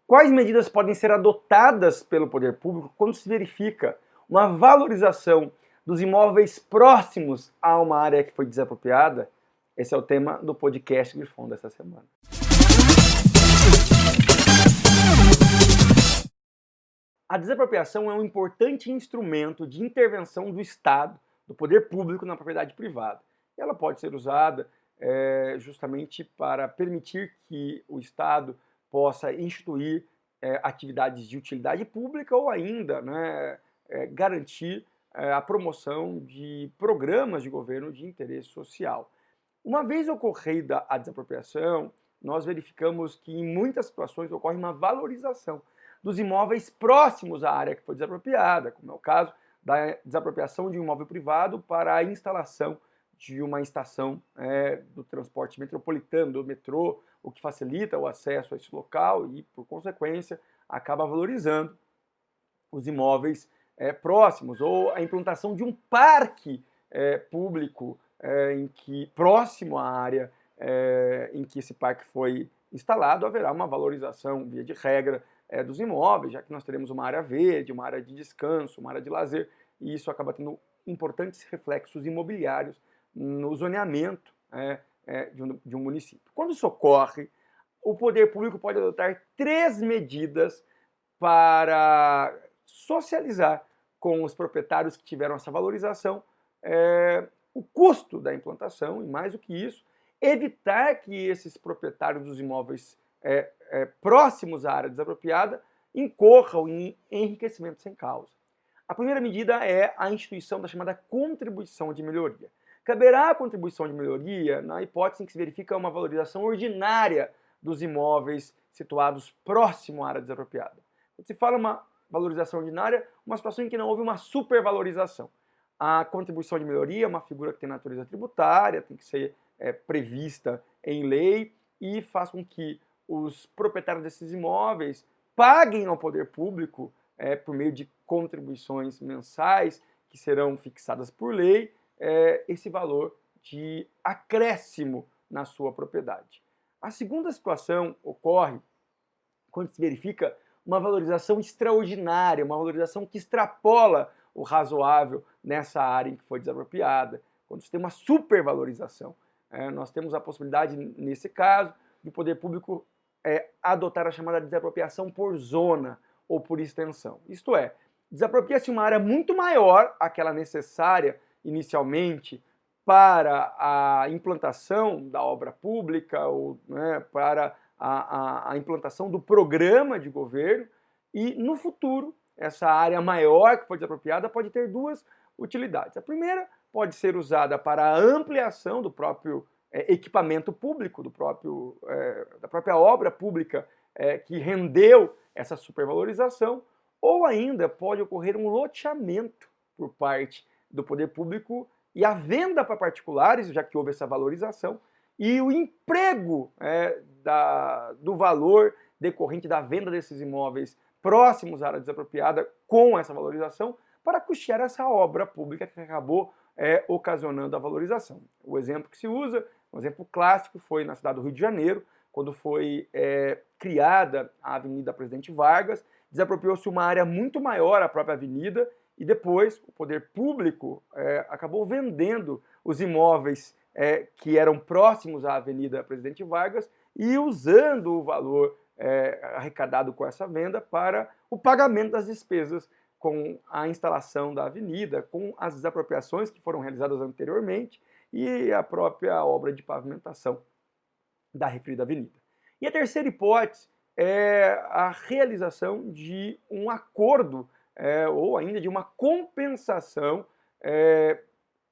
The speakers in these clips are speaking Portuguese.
Quais medidas podem ser adotadas pelo poder público quando se verifica uma valorização dos imóveis próximos a uma área que foi desapropriada? Esse é o tema do podcast Grifão dessa semana. A desapropriação é um importante instrumento de intervenção do Estado, do poder público na propriedade privada. Ela pode ser usada justamente para permitir que o Estado possa instituir atividades de utilidade pública ou ainda garantir a promoção de programas de governo de interesse social. Uma vez ocorrida a desapropriação, nós verificamos que em muitas situações ocorre uma valorização dos imóveis próximos à área que foi desapropriada, como é o caso da desapropriação de um imóvel privado para a instalação de uma estação do transporte metropolitano, do metrô, o que facilita o acesso a esse local e, por consequência, acaba valorizando os imóveis próximos, ou a implantação de um parque público próximo à área em que esse parque foi instalado, haverá uma valorização, via de regra, dos imóveis, já que nós teremos uma área verde, uma área de descanso, uma área de lazer, e isso acaba tendo importantes reflexos imobiliários no zoneamento de um município. Quando isso ocorre, o poder público pode adotar 3 medidas para socializar com os proprietários que tiveram essa valorização o custo da implantação e, mais do que isso, evitar que esses proprietários dos imóveis próximos à área desapropriada incorram em enriquecimento sem causa. A primeira medida é a instituição da chamada contribuição de melhoria. Caberá a contribuição de melhoria na hipótese em que se verifica uma valorização ordinária dos imóveis situados próximo à área desapropriada. Quando se fala uma valorização ordinária, uma situação em que não houve uma supervalorização. A contribuição de melhoria é uma figura que tem natureza tributária, tem que ser prevista em lei e faz com que os proprietários desses imóveis paguem ao poder público, por meio de contribuições mensais que serão fixadas por lei, esse valor de acréscimo na sua propriedade. A segunda situação ocorre quando se verifica uma valorização extraordinária, uma valorização que extrapola o razoável nessa área em que foi desapropriada, quando se tem uma supervalorização. Nós temos a possibilidade, nesse caso, do poder público adotar a chamada desapropriação por zona ou por extensão. Isto é, desapropria-se uma área muito maior, aquela necessária inicialmente para a implantação da obra pública ou para a implantação do programa de governo, e no futuro essa área maior que foi desapropriada pode ter 2 utilidades. A primeira pode ser usada para a ampliação do próprio equipamento público, da própria obra pública que rendeu essa supervalorização, ou ainda pode ocorrer um loteamento por parte do poder público e a venda para particulares, já que houve essa valorização, e o emprego do valor decorrente da venda desses imóveis próximos à área desapropriada com essa valorização para custear essa obra pública que acabou ocasionando a valorização. O exemplo que se usa, um exemplo clássico, foi na cidade do Rio de Janeiro, quando foi criada a Avenida Presidente Vargas, desapropriou-se uma área muito maior, a própria avenida, e depois o poder público acabou vendendo os imóveis que eram próximos à Avenida Presidente Vargas e usando o valor arrecadado com essa venda para o pagamento das despesas com a instalação da avenida, com as desapropriações que foram realizadas anteriormente e a própria obra de pavimentação da referida avenida. E a terceira hipótese é a realização de um acordo ou ainda de uma compensação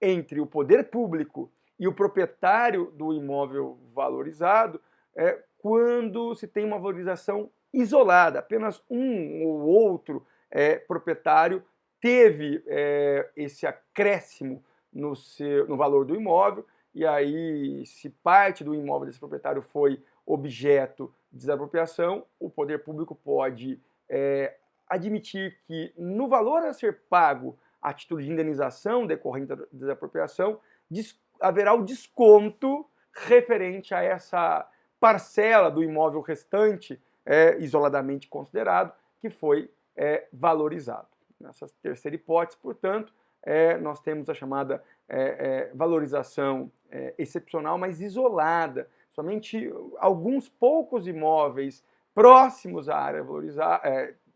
entre o poder público e o proprietário do imóvel valorizado quando se tem uma valorização isolada, apenas um ou outro proprietário teve esse acréscimo no valor do imóvel, e aí, se parte do imóvel desse proprietário foi objeto de desapropriação, o poder público pode admitir que no valor a ser pago a título de indenização decorrente da desapropriação, haverá o desconto referente a essa parcela do imóvel restante isoladamente considerado, que foi valorizado. Nessa terceira hipótese, portanto, nós temos a chamada valorização excepcional, mas isolada. Somente alguns poucos imóveis próximos à área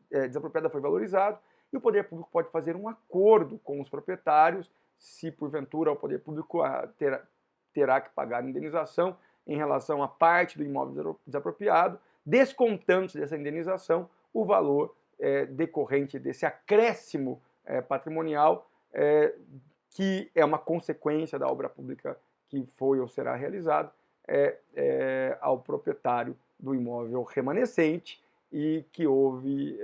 desapropriada foi valorizado, e o poder público pode fazer um acordo com os proprietários, se porventura o poder público terá que pagar indenização em relação à parte do imóvel desapropriado, descontando-se dessa indenização o valor decorrente desse acréscimo patrimonial, que é uma consequência da obra pública que foi ou será realizada, ao proprietário do imóvel remanescente, e que houve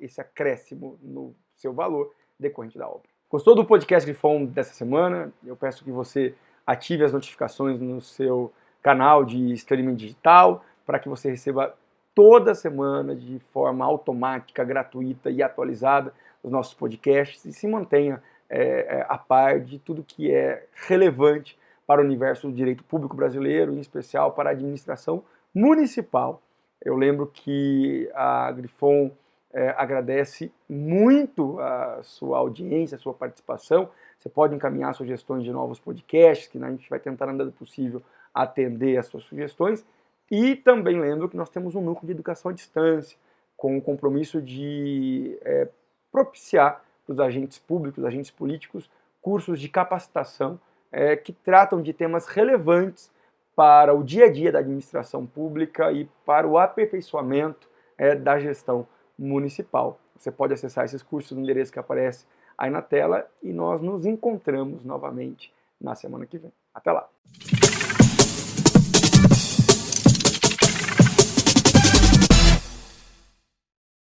esse acréscimo no seu valor decorrente da obra. Gostou do podcast Grifon dessa semana? Eu peço que você ative as notificações no seu canal de streaming digital, para que você receba toda semana, de forma automática, gratuita e atualizada, os nossos podcasts, e se mantenha a par de tudo que é relevante para o universo do direito público brasileiro, em especial para a administração municipal. Eu lembro que a Grifon agradece muito a sua audiência, a sua participação. Você pode encaminhar sugestões de novos podcasts, que a gente vai tentar, na medida do possível, atender as suas sugestões. E também lembro que nós temos um núcleo de educação à distância, com o compromisso de propiciar para os agentes públicos, agentes políticos, cursos de capacitação que tratam de temas relevantes para o dia a dia da administração pública e para o aperfeiçoamento da gestão municipal. Você pode acessar esses cursos no endereço que aparece aí na tela, e nós nos encontramos novamente na semana que vem. Até lá!